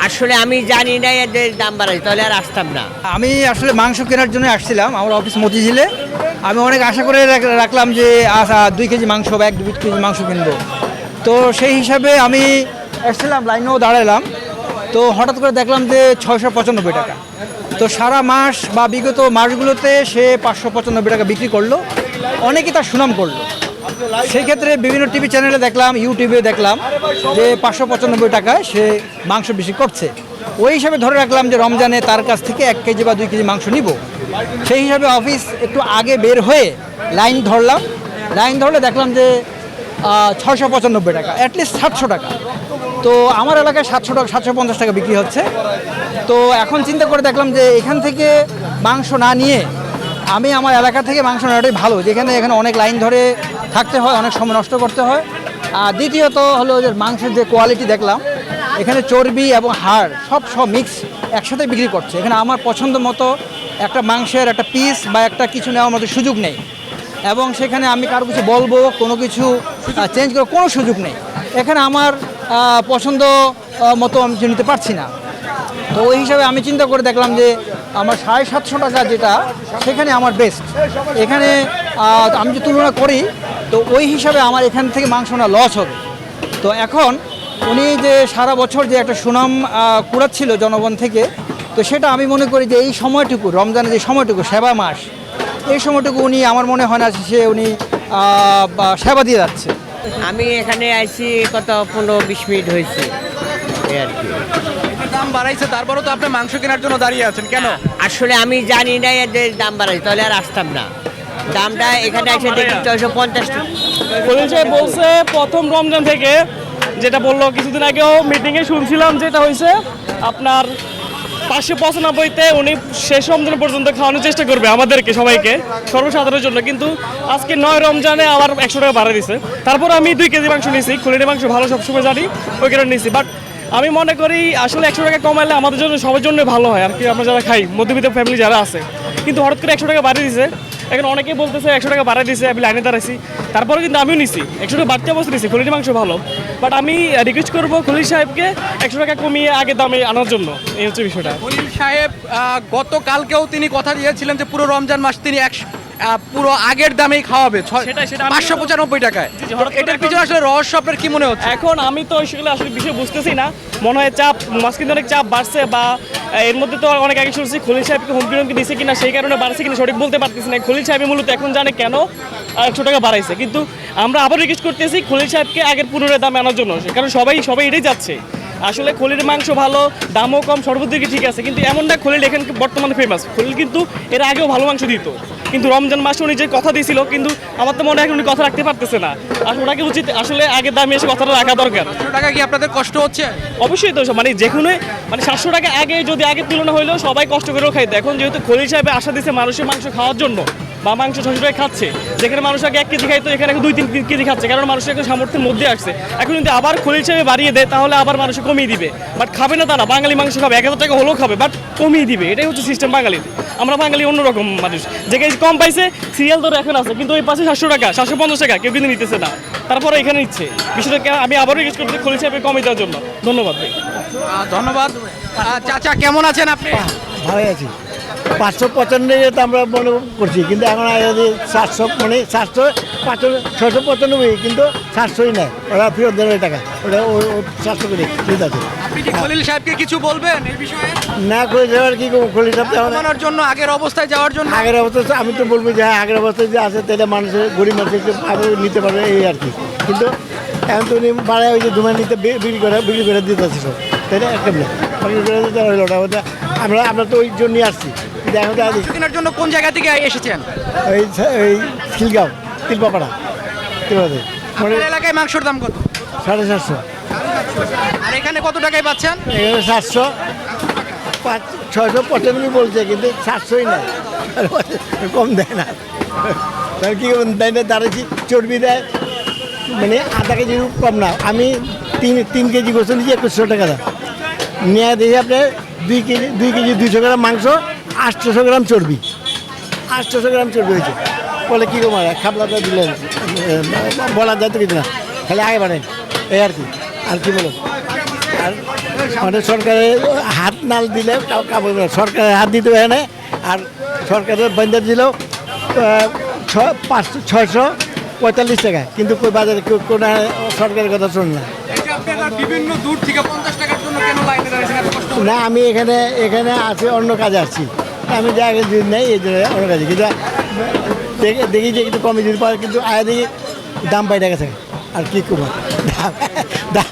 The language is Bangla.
আসলে আমি জানি না এদের দাম বাড়াই, তাহলে আর আসতাম না। আমি আসলে মাংস কেনার জন্য আসছিলাম, আমার অফিস মতিঝিলে। আমি অনেক আশা করে রাখলাম যে 2 কেজি মাংস বা 1-2 কেজি মাংস কিনবো। তো সেই হিসাবে আমি এসেছিলাম, লাইনেও দাঁড়ালাম। তো হঠাৎ করে দেখলাম যে 695 টাকা। তো সারা মাস বা বিগত মাসগুলোতে সে 595 টাকা বিক্রি করলো, অনেকেই তার সুনাম করলো। সেই ক্ষেত্রে বিভিন্ন টিভি চ্যানেলে দেখলাম, ইউটিউবে দেখলাম যে 595 টাকায় সে মাংস বিক্রি করছে। ওই হিসাবে ধরে রাখলাম যে রমজানে তার কাছ থেকে 1 কেজি বা 2 কেজি মাংস নিব। সেই হিসাবে অফিস একটু আগে বের হয়ে লাইন ধরলাম। লাইন ধরলে দেখলাম যে 695 টাকা, অ্যাটলিস্ট 700 টাকা। তো আমার এলাকায় 700 টাকা, 750 টাকা বিক্রি হচ্ছে। তো এখন চিন্তা করে দেখলাম যে এখান থেকে মাংস না নিয়ে আমি আমার এলাকা থেকে মাংস নেওয়াটাই ভালো, যেখানে এখানে অনেক লাইন ধরে থাকতে হয়, অনেক সময় নষ্ট করতে হয়। আর দ্বিতীয়ত হলো যে মাংসের যে কোয়ালিটি দেখলাম, এখানে চর্বি এবং হাড় সব মিক্স একসাথে বিক্রি করছে। এখানে আমার পছন্দ মতো একটা মাংসের একটা পিস বা একটা কিছু নেওয়ার মতো সুযোগ নেই, এবং সেখানে আমি কারো কিছু বলবো, কোনো কিছু চেঞ্জ করার কোনো সুযোগ নেই। এখানে আমার পছন্দ মতো আমি নিতে পারছি না। তো ওই হিসাবে আমি চিন্তা করে দেখলাম যে আমার 750 টাকা যেটা, সেখানে আমার বেস্ট। এখানে আমি যে তুলনা করি, তো ওই হিসাবে আমার এখান থেকে মাংস না লস হবে। তো এখন উনি যে সারা বছর যে একটা সুনাম কুড়াচ্ছিল জনগণ থেকে, তো সেটা আমি মনে করি যে এই সময়টুকু, রমজানের যে সময়টুকু, সেবা মাস, এই সময়টুকু উনি, আমার মনে হয় না উনি সেবা দিয়ে যাচ্ছে। আমি এখানে আইছি কত 15-20 মিনিট হয়েছে এই আর কি। দাম বাড়াইছে, তারপরেও তো আপনি মাংস কেনার জন্য দাঁড়িয়ে আছেন কেন? আসলে আমি জানি না এদের দাম বাড়াই, তাহলে আর আসতাম না। দামটা এখানে এসে দেখি 650 টাকা। খলিল সাহেব বলছে প্রথম রমজান থেকে, যেটা বললো কিছুদিন আগেও মিটিংয়ে শুনছিলাম, যেটা হয়েছে আপনার 595-তে উনি শেষ রমজান পর্যন্ত খাওয়ানোর চেষ্টা করবে আমাদেরকে, সবাইকে, সর্বসাধারণের জন্য। কিন্তু আজকে 9 রমজানে আবার 100 টাকা বাড়া দিছে। তারপর আমি 2 কেজি মাংস নিয়েছি, খলিলের মাংস ভালো সবসময় জানি, ওই কারণে নিয়েছি। বাট আমি মনে করি আসলে 100 টাকা কমাইলে আমাদের জন্য, সবার জন্য ভালো হয় আর কি, আমরা যারা খাই, মধ্যবিত্ত ফ্যামিলি যারা আছে। কিন্তু হঠাৎ করে 100 টাকা বাড়িয়ে দিছে। এখন অনেকেই বলতেছে 100 টাকা বাড়াই দিয়েছে, আমি লাইনে দাঁড়াইছি, তারপরে কিন্তু আমিও নিছি 100 টাকা বাড়তি অবস্থা নিছি, খলিলের মাংস ভালো। বাট আমি রিকোয়েস্ট করবো খলিল সাহেবকে 100 টাকা কমিয়ে আগে দামে আনার জন্য, এই হচ্ছে বিষয়টা। খলিল সাহেব গতকালকেও তিনি কথা দিয়েছিলেন যে পুরো রমজান মাস তিনি পুরো আগের দামেই খাওয়াবে, সেটা আমি 595 টাকায়। জি, জি, হঠাৎ করে এটার পিছনে আসলে রহস্য আপনার কি মনে হচ্ছে? এখন আমি তো সেগুলো আসলে বিষয় বুঝতেছি না। মনে হয় চাপ, মাঝখানে অনেক চাপ বাড়ছে, বা এর মধ্যে তো অনেক আগে শুনছি খলিল সাহেবকে হুমকি হুমকি দিয়েছে কিনা, সেই কারণে বাড়ছে কিনা সঠিক বলতে পারতেছি না। খলিল সাহেব মূলত এখন জানে কেন 100 টাকা বাড়াইছে। কিন্তু আমরা আবার রিকোয়েস্ট করতেছি খলিল সাহেবকে আগের পুনরায় দামে আনার জন্য, কারণ সবাই এটাই যাচ্ছে। আসলে খলিলের মাংস ভালো, দামও কম, সর্বদিকে ঠিক আছে। কিন্তু এমন না খলিল এখানে বর্তমানে ফেমাস, খলিল কিন্তু এর আগেও ভালো মাংস দিত। কিন্তু রমজান মাসে উনি যে কথা দিয়েছিল, কিন্তু আমার তো মনে হয় উনি কথা রাখতে পারতেছে না। আর ওনাকে উচিত আসলে আগের দামে এসে কথাটা রাখা দরকার। 100 টাকা কি আপনাদের কষ্ট হচ্ছে? অবশ্যই তো, মানে যেখানে 700 টাকা আগে যদি আগের তুলনা হইলেও সবাই কষ্ট করেও খাইতো। এখন যেহেতু খলিল সাহেব আশা দিচ্ছে মানুষের মাংস খাওয়ার জন্য, বা মাংস 600 টাকা খাচ্ছে, যেখানে মানুষ আগে 1 কেজি খাইতো, এখানে 2-3 কেজি খাচ্ছে, কারণ মানুষের এখন সামর্থ্যের মধ্যে আসছে। এখন যদি আবার খলিল সাহেব বাড়িয়ে দেয়, তাহলে আবার মানুষ কমিয়ে দিবে। বাট খাবে না তা না, বাঙালি মাংস খাবে, 1000 টাকা হলেও খাবে, বাট কমিয়ে দিবে। এটাই হচ্ছে সিস্টেম বাঙালির। আমরা বাঙালি অন্যরকম মানুষ, যেখানে কম পাইছে সিরিয়াল ধরে এখন আছে, কিন্তু ওই পাশে 700 টাকা, 750 টাকা কেউ কিন্তু নিতেছে না, তারপরে এখানে নিচ্ছে। বিষয়টা আমি আবারও রিকোয়েস্ট করছি খলিল সাহেবকে কমিয়ে দেওয়ার জন্য। ধন্যবাদ ভাই। ধন্যবাদ। চাচা কেমন আছেন আপনি? ভালো আছি। 595 তো আমরা মনে করছি, কিন্তু এখন 700, মানে 695, কিন্তু 700ই নেয় ওরা, ফেরত দেবে টাকা, ওটা 700 করে ঠিক আছে। আপনি কি খলিল সাহেবকে কিছু বলবেন এই বিষয়ে? না করে যাওয়ার কি করবো, খলিল সাহেব কমানোর জন্য, আগের অবস্থায় যাওয়ার জন্য? আগের অবস্থা আমি তো বলবো যে হ্যাঁ, আগের অবস্থায় যে আছে তাহলে মানুষের, গরিব মানুষ একটু নিতে পারবে, এই আর কি। কিন্তু এখন তো উনি বাড়ায় ওই যে ধুমা নিতে বিক্রি করে দিতে আছে সব, তাই না? কেমন বিক্রি করে দিতে হইলো ওটা, আমরা তো ওই জন্যই আসছি। কেনার জন্য কোন জায়গা থেকে এসেছেন? ওই খিলগাঁও, তিলপাপাড়া। আপনার এলাকায় মাংসের দাম কত? 750। আর এখানে কত টাকায় পাচ্ছেন? এখানে 700, 695 বলছে, কিন্তু 700ই না, কম দেয় না। তার কি দেয় না, দাঁড়াচ্ছি চর্বি দেয়, মানে আধা কেজির কম না। আমি 3 কেজি গোসল নিয়েছি 2100 টাকা দাম নিয়ে দেখি আপনার 2 কেজি 200 গ্রাম মাংস, 800 গ্রাম চর্বি, 800 গ্রাম চর্বি হয়েছে। বলে কী গো মারা, খাবলাটা দিলেন, বলা যায় তো কিছু না, খালি আগে বাড়েন, এই আর কি। আর কি বলো, আর মানে সরকারের হাত নাল দিলে কাপড় সরকারের হাত দিতে হয় না। আর সরকারের বন্ধ দিল 645 টাকা, কিন্তু কই বাজারে কোনো সরকারের কথা শুন না। এই যে আপনারা বিভিন্ন দূর থেকে 50 টাকার জন্য কেন লাইনে দাঁড়িয়েছেন এত কষ্ট করে? না, আমি এখানে আছি, অন্য কাজে আসছি। আমি জায়গায় যদি নেই এই জন্য অন্য কাজে, কিন্তু দেখি যে একটু কমে দিতে পারে, কিন্তু আয়া দেখি দাম পাই টাকা থাকে। আর কি করবো, দাম